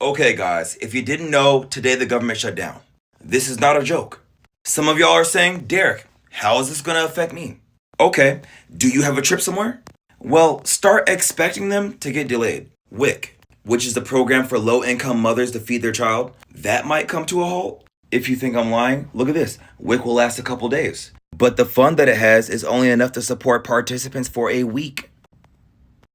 Okay, guys, if you didn't know, today the government shut down. This is not a joke. Some of y'all are saying, Derek, how is this going to affect me? Okay, do you have a trip somewhere? Well, start expecting them to get delayed. WIC, which is the program for low income mothers to feed their child, that might come to a halt. If you think I'm lying, look at this. WIC will last a couple days. But the fund that it has is only enough to support participants for a week.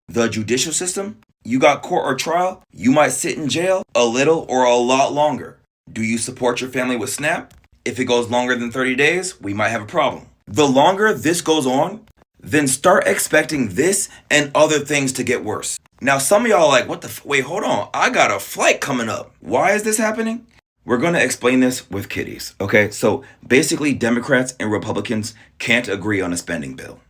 The judicial system? You got court or trial, you might sit in jail a little or a lot longer. Do you support your family with SNAP? If it goes longer than 30 days, we might have a problem. The longer this goes on, then start expecting this and other things to get worse. Now, some of y'all are like, wait, hold on. I got a flight coming up. Why is this happening? We're going to explain this with kitties, okay? So basically, Democrats and Republicans can't agree on a spending bill.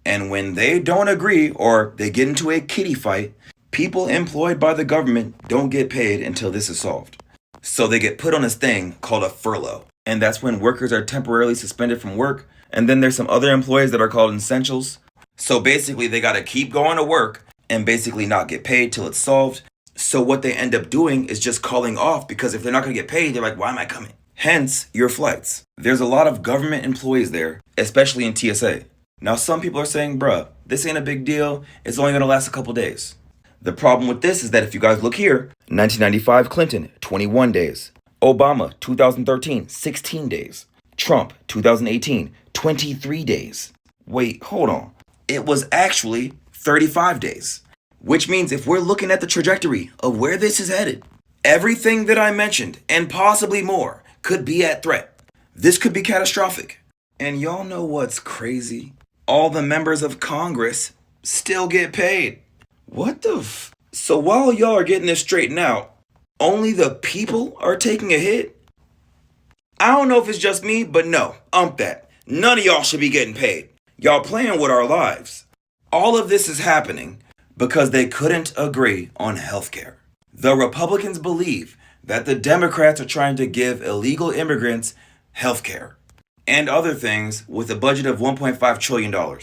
And when they don't agree or they get into a kitty fight, people employed by the government don't get paid until this is solved. So they get put on this thing called a furlough. And that's when workers are temporarily suspended from work. And then there's some other employees that are called essentials. So basically they got to keep going to work and basically not get paid till it's solved. So what they end up doing is just calling off, because if they're not going to get paid, they're like, why am I coming? Hence your flights. There's a lot of government employees there, especially in TSA. Now some people are saying, bruh, this ain't a big deal. It's only going to last a couple days. The problem with this is that if you guys look here, 1995 Clinton, 21 days. Obama, 2013, 16 days. Trump, 2018, 23 days. Wait, hold on. It was actually 35 days. Which means if we're looking at the trajectory of where this is headed, everything that I mentioned and possibly more could be at threat. This could be catastrophic. And y'all know what's crazy? All the members of Congress still get paid. What the So while y'all are getting this straightened out, only the people are taking a hit? I don't know if it's just me, but no, that. None of y'all should be getting paid. Y'all playing with our lives. All of this is happening because they couldn't agree on healthcare. The Republicans believe that the Democrats are trying to give illegal immigrants healthcare and other things with a budget of $1.5 trillion.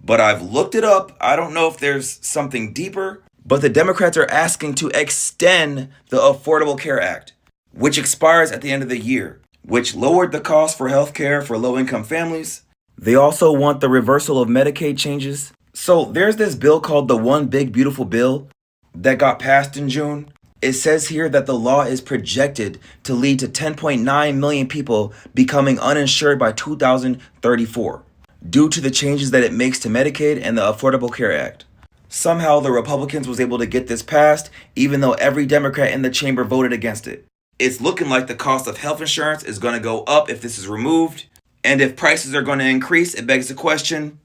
But I've looked it up. I don't know if there's something deeper, but the Democrats are asking to extend the Affordable Care Act, which expires at the end of the year, which lowered the cost for healthcare for low-income families. They also want the reversal of Medicaid changes. So there's this bill called the One Big Beautiful Bill that got passed in June. It says here that the law is projected to lead to 10.9 million people becoming uninsured by 2034. Due to the changes that it makes to Medicaid and the Affordable Care Act. Somehow the Republicans was able to get this passed, even though every Democrat in the chamber voted against it. It's looking like the cost of health insurance is going to go up if this is removed. And if prices are going to increase, it begs the question,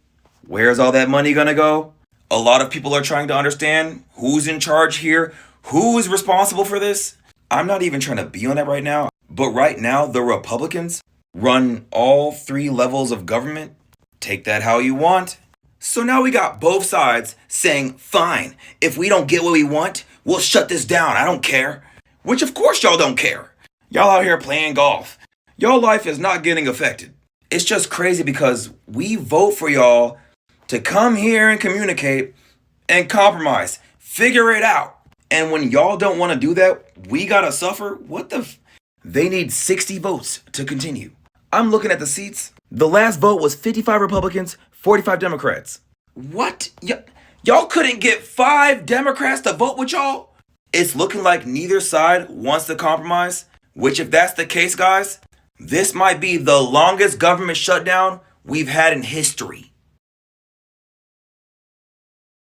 where's all that money going to go? A lot of people are trying to understand who's in charge here, who is responsible for this. I'm not even trying to be on that right now, but right now the Republicans run all three levels of government. Take that how you want. So now we got both sides saying, fine, if we don't get what we want, we'll shut this down. I don't care. Which of course y'all don't care. Y'all out here playing golf. Y'all life is not getting affected. It's just crazy because we vote for y'all to come here and communicate and compromise. Figure it out. And when y'all don't want to do that, we gotta suffer. They need 60 votes to continue. I'm looking at the seats. The last vote was 55 Republicans, 45 Democrats. What? Y'all couldn't get 5 Democrats to vote with y'all? It's looking like neither side wants to compromise, which if that's the case, guys, this might be the longest government shutdown we've had in history.